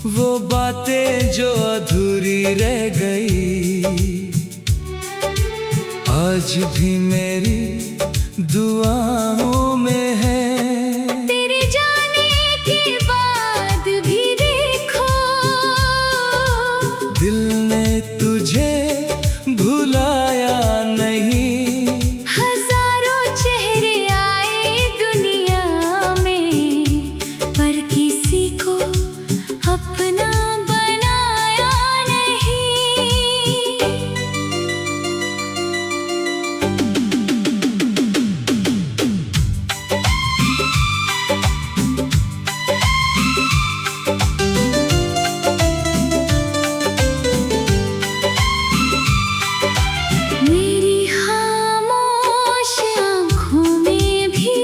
वो बातें जो अधूरी रह गई, आज भी मेरी दुआओं में है। तेरे जाने के बाद भी देखो, दिल ने तुझे भुलाया नहीं। हजारों चेहरे आए दुनिया में, पर किसी को अपना बनाया नहीं। मेरी खामोश आँखों में भी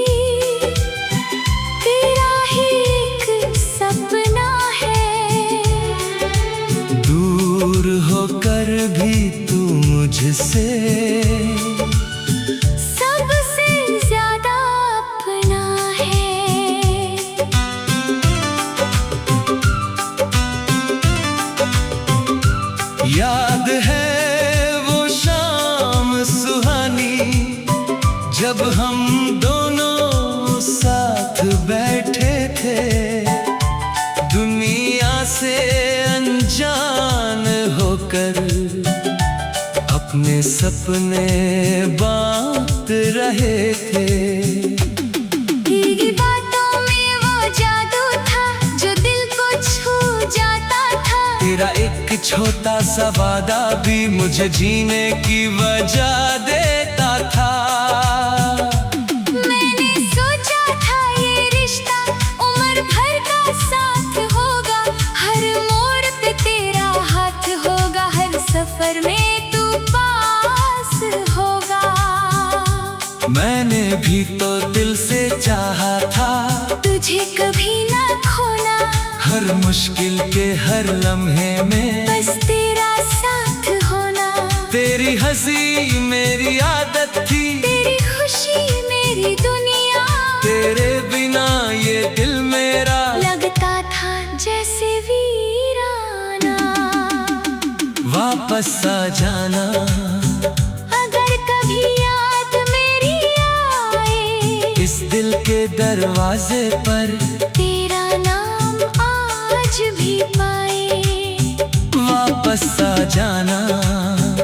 तेरा ही एक सपना है। दूर होकर भी तू मुझसे सबसे ज्यादा अपना है। याद है वो शाम सुहानी, जब हम दोनों साथ बैठे थे। दुनिया से अनजान होकर अपने सपने बांट रहे थे। तेरी बातों में वो जादू था जो दिल को छू जाता था। तेरा एक छोटा सा वादा भी मुझे जीने की वजह देता था। मैंने सोचा था ये रिश्ता उम्र भर का साथ होगा। हर मोड़ पे तेरा हाथ होगा, हर सफर में तू पास होगा। मैंने भी तो दिल से चाहा था तुझे कभी ना खोना, हर मुश्किल के हर लम्हे में बस तेरा साथ होना। तेरी हंसी मेरी आदत थी, तेरी खुशी मेरी दुनिया। तेरे बिना ये दिल मेरा लगता था जैसे वीराना। वापस आ जाना, अगर कभी याद मेरी आए, इस दिल के दरवाजे पर तेरा नाम आज भी पाए। वापस आ जाना,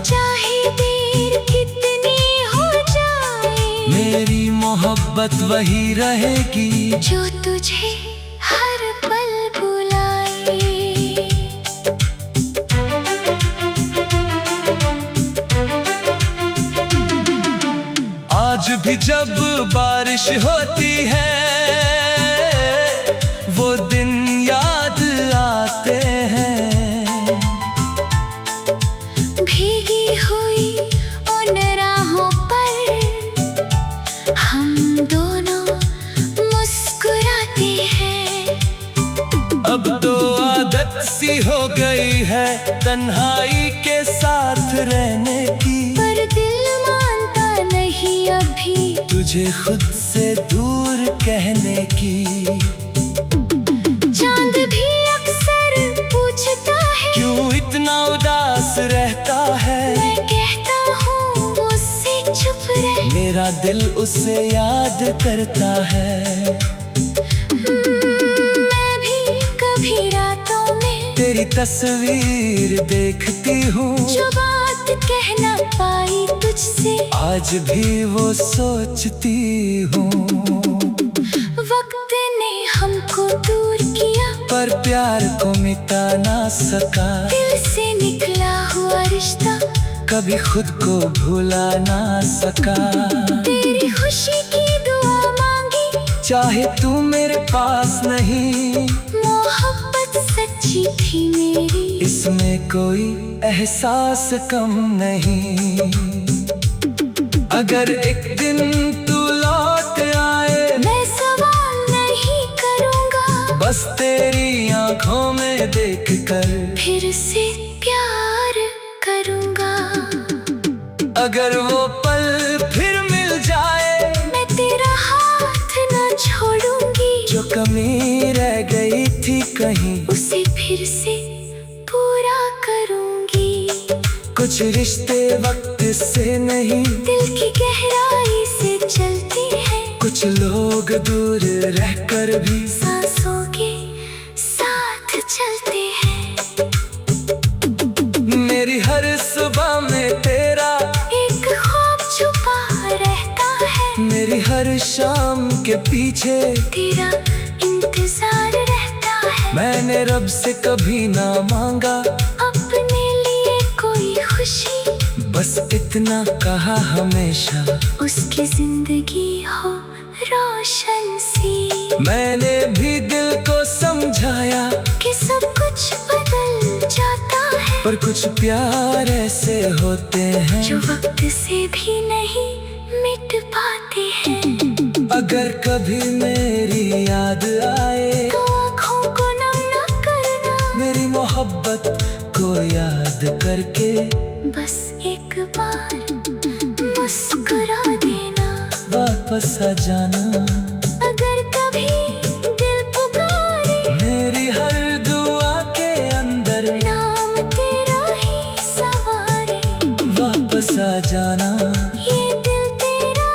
चाहे देर कितनी हो जाए, मेरी मोहब्बत वही रहेगी जो तुझे हर पल बुलाए। आज भी जब बारिश होती है, वो दिन याद आते हैं। भीगी हुई उन राहों पर हम दोनों मुस्कुराते हैं। अब तो आदत सी हो गई है तन्हाई के साथ रहने की, पर दिल मानता नहीं अभी तुझे खुद से दूर कहने की। चांद भी अक्सर पूछता है क्यों इतना उदास रहता है। मैं कहता हूँ मुझसे चुप रह। मेरा दिल उसे याद करता है। मैं भी कभी रातों में तेरी तस्वीर देखती हूँ, जो बात कह ना पाई तुझसे आज भी वो सोचती हूँ। वक्त ने हमको दूर किया, पर प्यार को मिटा ना सका। दिल से निकला हुआ रिश्ता कभी खुद को भुला ना सका। तेरी खुशी की दुआ मांगी, चाहे तू मेरे पास नहीं, मोहब्बत सच्ची थी मेरी, इसमें कोई एहसास कम नहीं। अगर एक दिन तू लौट आए, मैं सवाल नहीं करूँगा, बस तेरी आंखों में देखकर फिर से प्यार करूँगा। अगर वो पल फिर मिल जाए, मैं तेरा हाथ न छोड़ूंगी, जो कमी रह गई थी कहीं उस उसे फिर से पूरा करूंगी। कुछ रिश्ते वक्त से नहीं, दिल की गहराई से चलती है। कुछ लोग दूर रहकर भी सांसों के साथ चलते हैं। मेरी हर सुबह में तेरा एक ख्वाब छुपा रहता है। मेरी हर शाम के पीछे तेरा इंतजार रहता है। मैंने रब से कभी ना मांगा अपने लिए कोई खुशी, बस इतना कहा हमेशा, उसकी जिंदगी हो रोशन सी। मैंने भी दिल को समझाया कि सब कुछ बदल जाता है, पर कुछ प्यार ऐसे होते हैं जो वक्त से भी नहीं मिट पाते हैं। अगर कभी मेरी याद आए तो आँखों को नम न करना, मेरी मोहब्बत को याद करके बस एक बार मुस्कुरा देना। वापस आ जाना। अगर कभी दिल पुकारे, मेरी हर दुआ के अंदर नाम तेरा ही सवारे, वापस आ जाना। ये दिल तेरा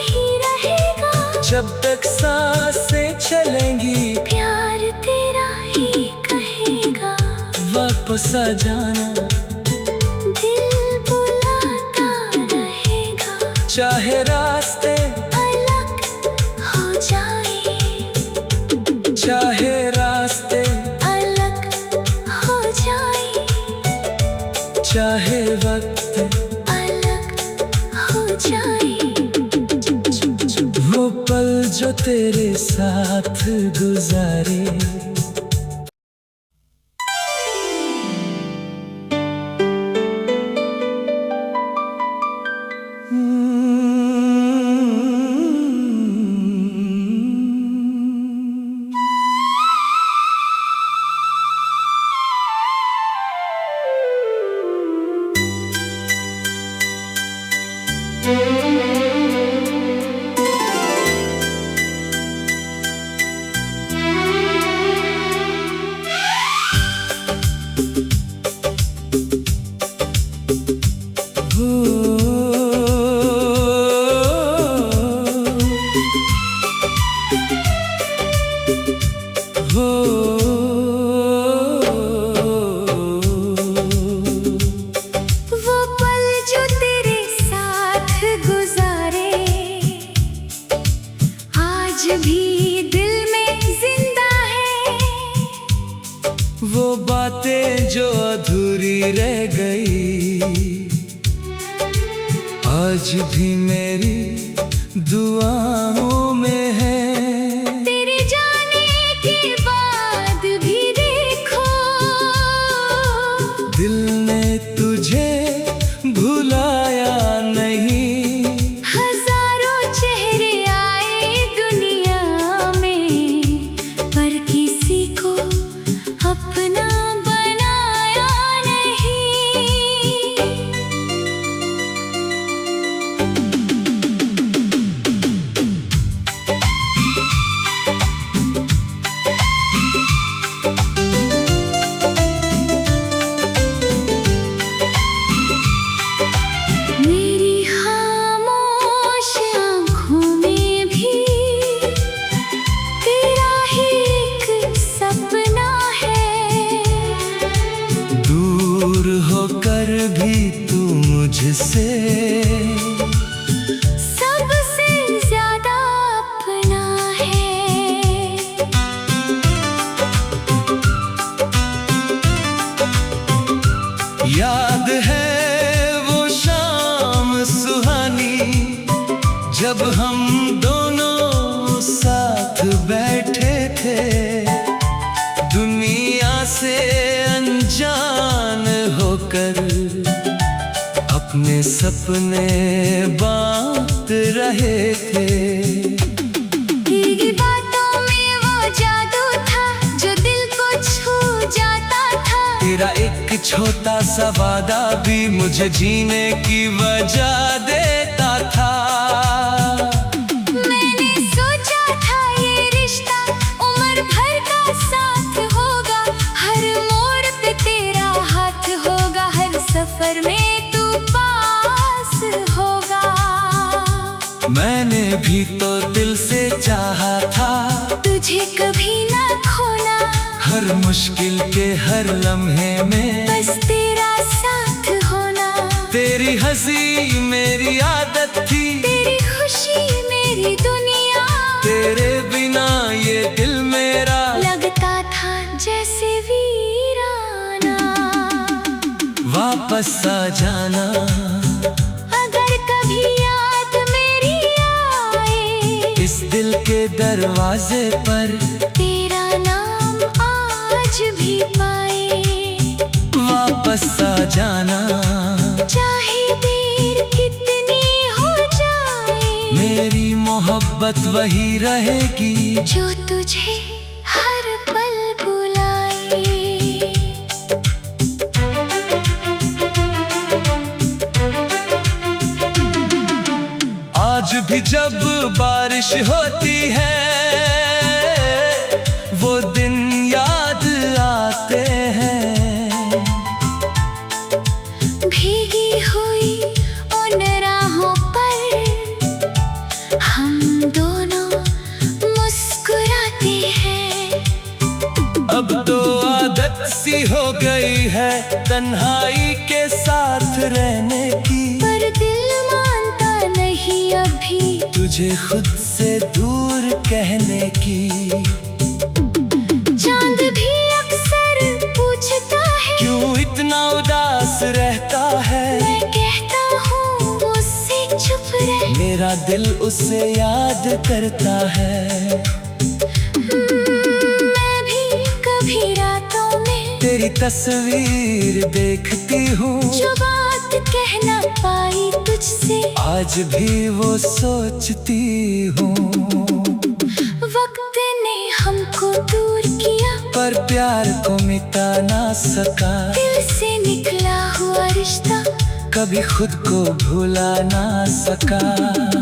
ही रहेगा। जब तक सांसें चलेंगी प्यार तेरा ही कहेगा। वापस आ जाना। दिल बुलाता रहेगा, चाहे रास्ते अलग हो जाए, चाहे रास्ते अलग हो जाए, चाहे वक्त अलग हो जाए। वो पल जो तेरे साथ गुजारे। वो पल जो तेरे साथ गुजारे, आज भी दिल में जिंदा है। वो बातें जो अधूरी रह गई, आज भी मेरी दुआओं में है। तेरे जाने के बाद भी देखो, दिल ने तुझे भुलाया नहीं। हजारों चेहरे आए दुनिया में, पर किसी को अपना बनाया नहीं। मेरी खामोश आँखों में भी तेरा ही एक सपना है। दूर होकर भी तू मुझसे सबसे ज्यादा अपना है। याद है वो शाम सुहानी, जब हम दोनों साथ बैठे थे। दुनिया से अनजान होकर अपने सपने बांट रहे थे। तेरी बातों में वो जादू था जो दिल को छू जाता था। तेरा एक छोटा सा वादा भी मुझे जीने की वजह देता था। मैंने सोचा था ये रिश्ता उम्र भर का साथ होगा, भी तो दिल से चाहा था तुझे कभी ना खोना, हर मुश्किल के हर लम्हे में बस तेरा साथ होना। तेरी हंसी मेरी आदत थी, तेरी खुशी मेरी दुनिया, तेरे बिना ये दिल मेरा लगता था जैसे वीराना। वापस आ जाना, अगर कभी याद मेरी आए, इस दिल के दरवाजे पर तेरा नाम आज भी पाए। वापस आ जाना, चाहे देर कितनी हो जाए, मेरी मोहब्बत वही रहेगी जो तुझे हर पल बुलाए। आज भी जब बारिश होती है वो दिन याद आते हैं। भीगी हुई उन राहों पर हम दोनों मुस्कुराते हैं। अब तो आदत सी हो गई है तन्हाई के साथ रहने की, पर दिल मानता नहीं अभी तुझे खुद से दूर कहने की। चांद भी अक्सर पूछता है क्यों इतना उदास रहता है, मैं कहता हूँ उससे चुप रह। मेरा दिल उसे याद करता है। मैं भी कभी रातों में तेरी तस्वीर देखती हूँ, जो बात कह ना पाई तुझसे आज भी वो सोचती हूँ। वक्त ने हमको दूर किया, पर प्यार को मिटा ना सका, दिल से निकला हुआ रिश्ता कभी खुद को भुला ना सका।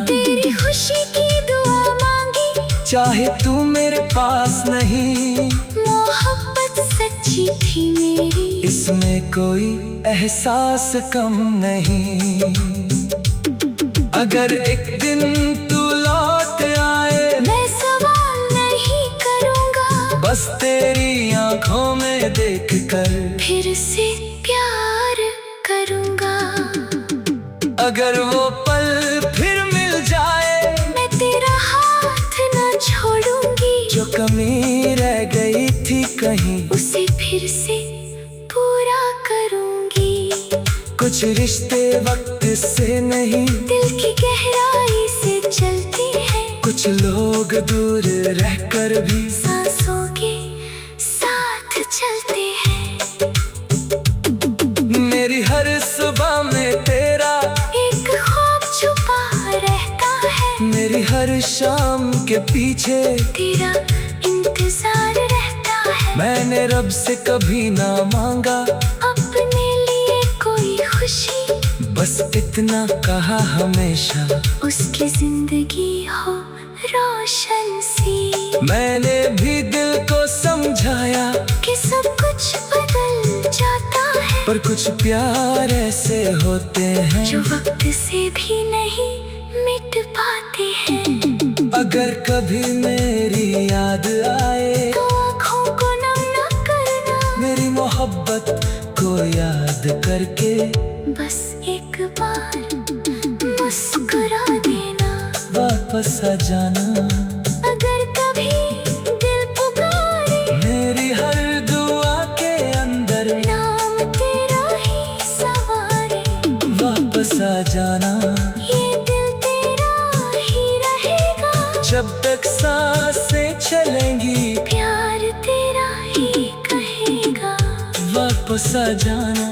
तेरी खुशी की दुआ मांगी, चाहे तू मेरे पास नहीं, मोहब्बत सच्ची थी मेरी, इसमें कोई एहसास कम नहीं। अगर एक दिन तू लौट आए, मैं सवाल नहीं करूँगा, बस तेरी आंखों में देखकर फिर से प्यार करूँगा। अगर वो पल फिर मिल जाए, मैं तेरा हाथ ना छोड़ूंगी, जो कमी रह गई थी कहीं उसे फिर से पूरा करूँगी। कुछ रिश्ते वक्त से नहीं, दिल की गहराई से चलती है, कुछ लोग दूर रहकर भी सांसों के साथ चलते हैं। मेरी हर सुबह में तेरा एक ख्वाब छुपा रहता है, मेरी हर शाम के पीछे तेरा इंतजार रहता है। मैंने रब से कभी ना मांगा, अपने लिए कोई खुशी, बस इतना कहा हमेशा उसकी जिंदगी हो रोशन सी। मैंने भी दिल को समझाया कि सब कुछ बदल जाता है, पर कुछ प्यार ऐसे होते हैं जो वक्त से भी नहीं मिट पाते हैं। अगर कभी मेरी याद आए, तो आँखों को नम न करना, मेरी मोहब्बत को याद करके बस एक बार मुस्कुरा देना। वापस आ जाना, अगर कभी दिल पुकारे, मेरी हर दुआ के अंदर नाम तेरा ही सवारे, वापस आ जाना। ये दिल तेरा ही रहेगा, जब तक सांसें चलेंगी प्यार तेरा ही कहेगा। वापस आ जाना,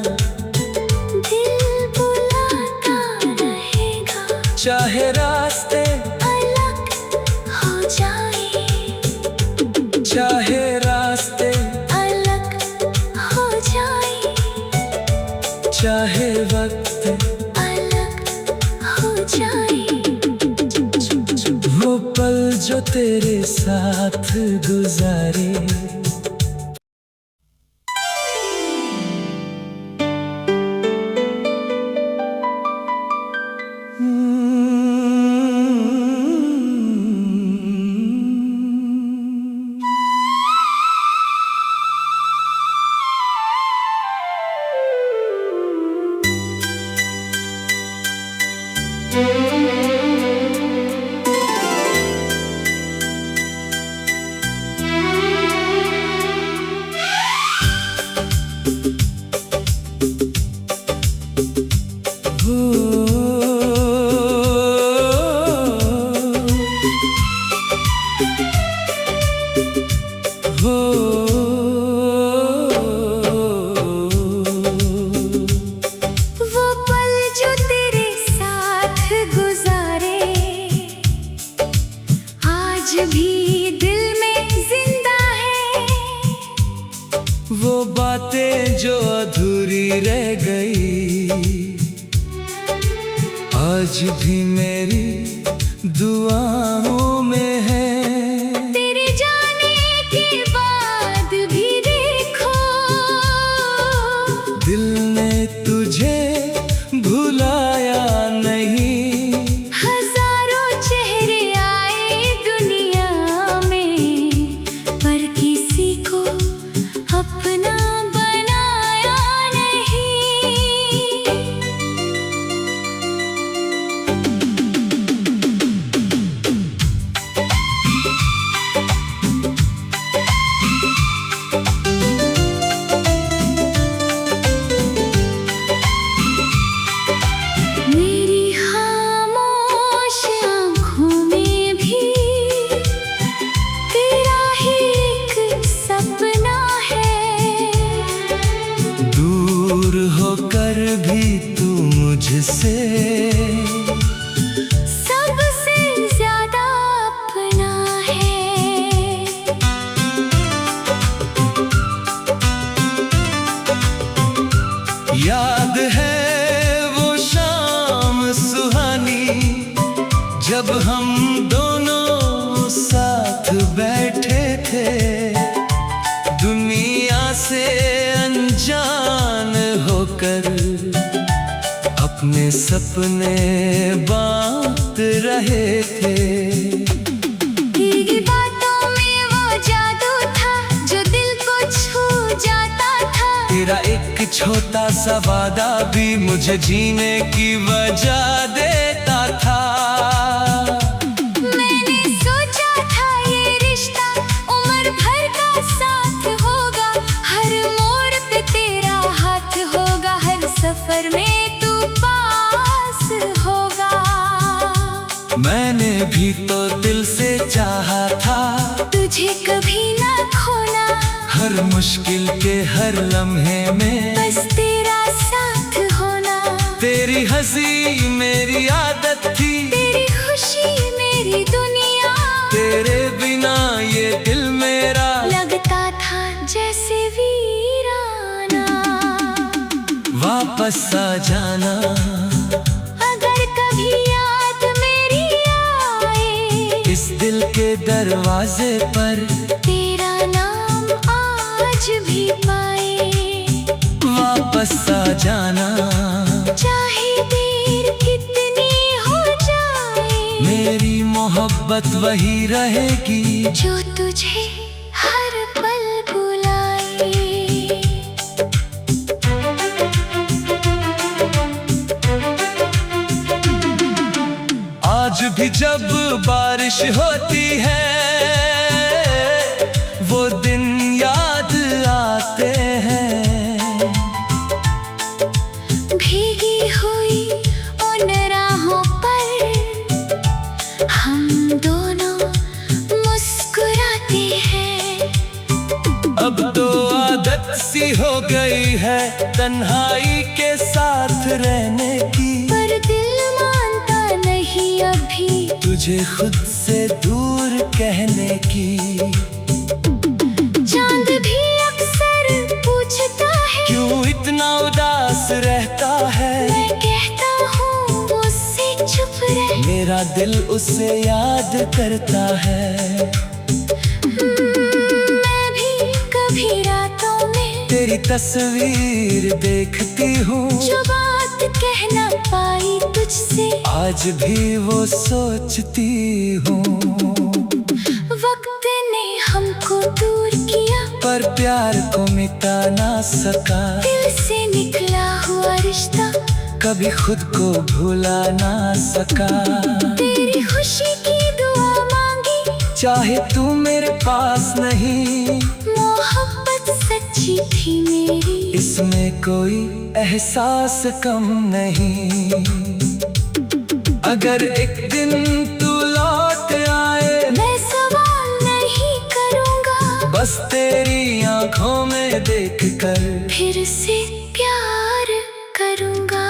दिल बुलाता रहेगा, चाहे रास्ते अलग हो जाए, चाहे रास्ते अलग हो जाए, चाहे वक्त अलग हो जाए। वो पल जो तेरे साथ गुजारे, बातें जो अधूरी रह गई, आज भी मेरी दुआओं में है। तेरे जाने के बाद भी देखो, दिल ने तुझे भुलाया नहीं। हजारों चेहरे आए दुनिया में, पर किसी को अपना बनाया नहीं। मेरी खामोश आँखों में भी तेरा ही एक सपना है। दूर होकर भी तू मुझसे सबसे ज्यादा अपना है। याद है वो शाम सुहानी, जब हम दोनों साथ बैठे थे। दुनिया से अनजान होकर अपने सपने बांट रहे थे। भीगी बातों में वो जादू था जो दिल को छू जाता था। तेरा एक छोटा सा वादा भी मुझे जीने की वजह देता था। मैंने सोचा था ये रिश्ता उम्र भर का साथ होगा। हर मोड़ पे तेरा हाथ होगा, हर सफर में तू पास होगा। मैंने भी तो दिल से चाहा था तुझे कभी ना खोना, हर मुश्किल के हर लम्हे में बस तेरा साथ होना। तेरी हंसी मेरी आदत थी, तेरी खुशी मेरी दुनिया। तेरे बिना ये दिल मेरा लगता था जैसे वीराना। वापस आ जाना, अगर कभी याद मेरी आए, इस दिल के दरवाजे पर तेरा नाम आज भी पाए। वापस आ जाना, चाहे देर कितनी हो जाए, मेरी मोहब्बत वही रहेगी जो तुझे हर पल बुलाए। आज भी जब बारिश होती है वो दिन याद आते हैं। भीगी हुई उन राहों पर हम दोनों मुस्कुराते हैं। अब तो आदत सी हो गई है तन्हाई के साथ रहने की, पर दिल मानता नहीं अभी तुझे खुद से दूर कहने की। चांद भी अक्सर पूछता है क्यों इतना उदास रहता है। मैं कहता हूँ उससे चुप रह। मेरा दिल उसे याद करता है। मैं भी कभी रातों में तेरी तस्वीर देखती हूँ, जो बात कह ना पाई तुझसे आज भी वो सोचती हूँ। वक्त ने हमको दूर किया, पर प्यार को मिटा ना सका। दिल से निकला हुआ रिश्ता कभी खुद को भुला ना सका। तेरी खुशी की दुआ मांगी, चाहे तू मेरे पास नहीं, मोहब्बत सच्ची थी मेरी। इसमें कोई एहसास कम नहीं। अगर एक दिन तू लौट आए, मैं सवाल नहीं करूँगा, बस तेरी आंखों में देखकर फिर से प्यार करूँगा।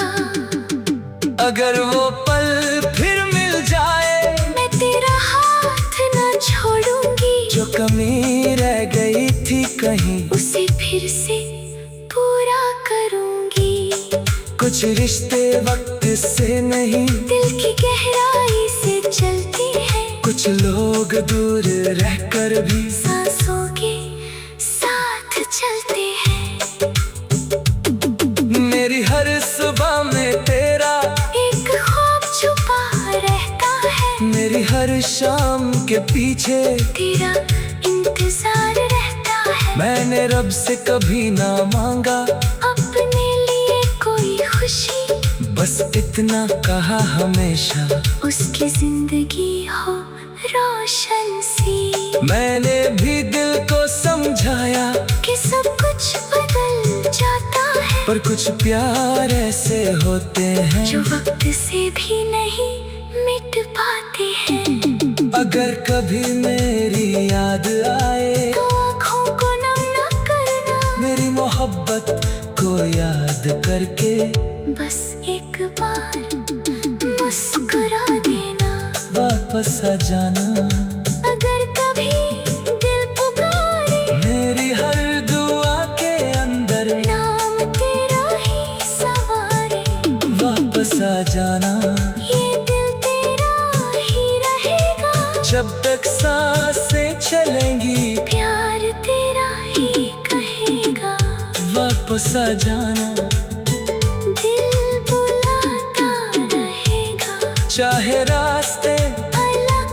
अगर वो पल फिर मिल जाए, मैं तेरा हाथ ना छोड़ूंगी, जो कमी रह गई थी कहीं उसे फिर से कुछ रिश्ते वक्त से नहीं, दिल की गहराई से चलती है। कुछ लोग दूर रहकर भी सांसों के साथ चलते हैं। मेरी हर सुबह में तेरा एक ख्वाब छुपा रहता है। मेरी हर शाम के पीछे तेरा इंतजार रहता है। मैंने रब से कभी ना मांगा अपने लिए कोई खुशी, बस इतना कहा हमेशा उसकी जिंदगी हो रोशन सी। मैंने भी दिल को समझाया कि सब कुछ बदल जाता है, पर कुछ प्यार ऐसे होते हैं जो वक्त से भी नहीं मिट पाते हैं। अगर कभी मेरी याद आए तो आँखों को नम न करना, मेरी मोहब्बत को याद करके बस एक बार मुस्कुरा देना। वापस आ जाना। अगर कभी दिल पुकारे मेरी हर दुआ के अंदर नाम तेरा ही सवारे, वापस आ जाना। ये दिल तेरा ही रहेगा। जब तक सांसें चलेंगी प्यार तेरा ही कहेगा। वापस आ जाना। दिल बुलाता रहेगा, चाहे रास्ते अलग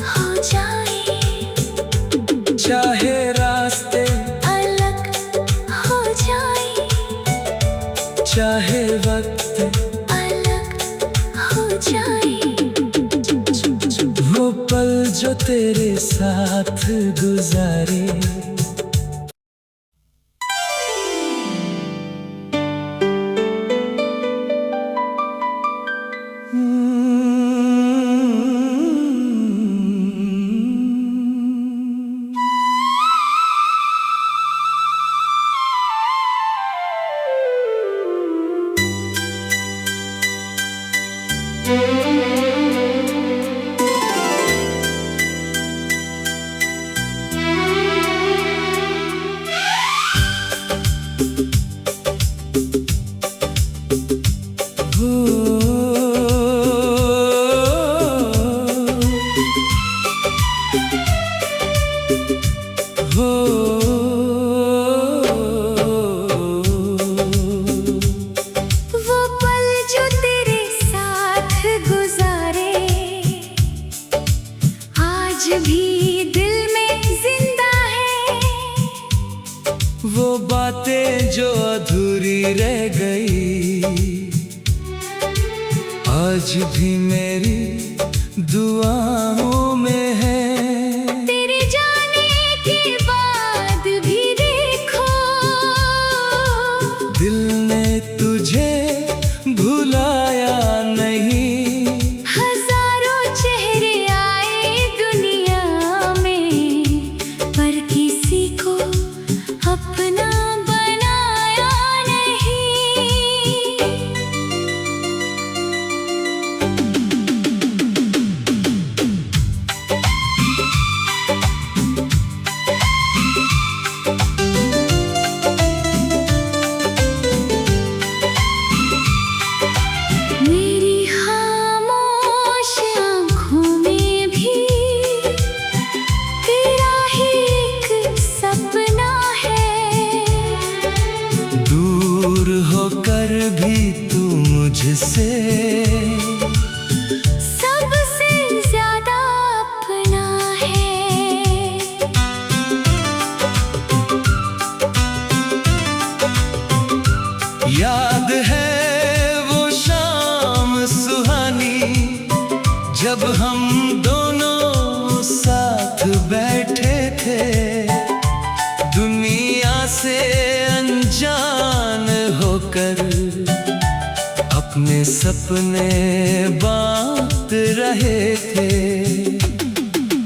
हो जाए, चाहे रास्ते अलग हो जाए, चाहे वक्त अलग हो जाए। वो पल जो तेरे साथ गुजारे। वो पल जो तेरे साथ गुजारे, आज भी दिल में जिंदा है। वो बातें जो अधूरी रह गई, आज भी मेरी दुआओं में है। तेरे जाने के बाद भी देखो, दिल ने तुझे भुलाया नहीं। हजारों चेहरे आए दुनिया में, पर किसी को अपना बनाया नहीं। मेरी खामोश आँखों में भी तेरा ही एक सपना है। दूर होकर भी तू मुझसे सबसे ज्यादा अपना है। याद है वो शाम सुहानी, जब हम दोनों साथ बैठे थे। दुनिया से अनजान होकर अपने सपने बांट रहे थे।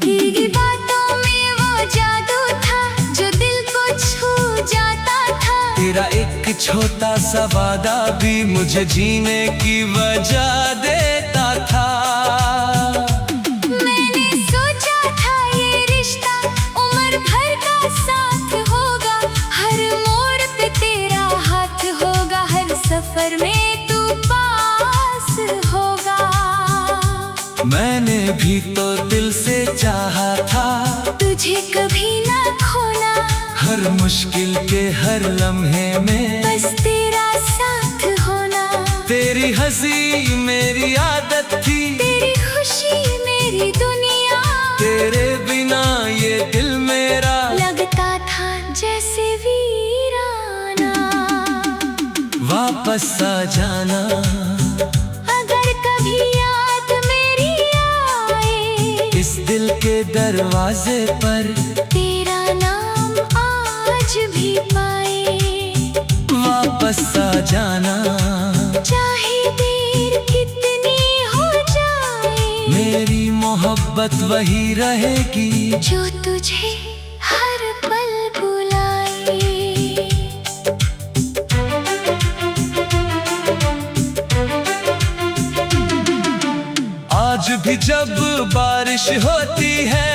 भीगी बातों में वो जादू था, जो दिल को छू जाता था। तेरा एक छोटा सा वादा भी मुझे जीने की वजह देता था। मैंने सोचा था ये रिश्ता उम्र भर का साथ होगा। हर मोड़ पे तेरा हाथ होगा, हर सफर में भी तो दिल से चाहा था तुझे कभी ना खोना, हर मुश्किल के हर लम्हे में बस तेरा साथ होना। तेरी हंसी मेरी आदत थी, तेरी खुशी मेरी दुनिया, तेरे बिना ये दिल मेरा लगता था जैसे वीराना। वापस आ जाना अगर कभी याद मेरी आए, इस दिल के दरवाजे पर तेरा नाम आज भी पाए। वापस आ जाना, चाहे देर कितनी हो जाए, मेरी मोहब्बत वही रहेगी जो तुझे हर पल बुलाए। आज भी जब बारिश होती है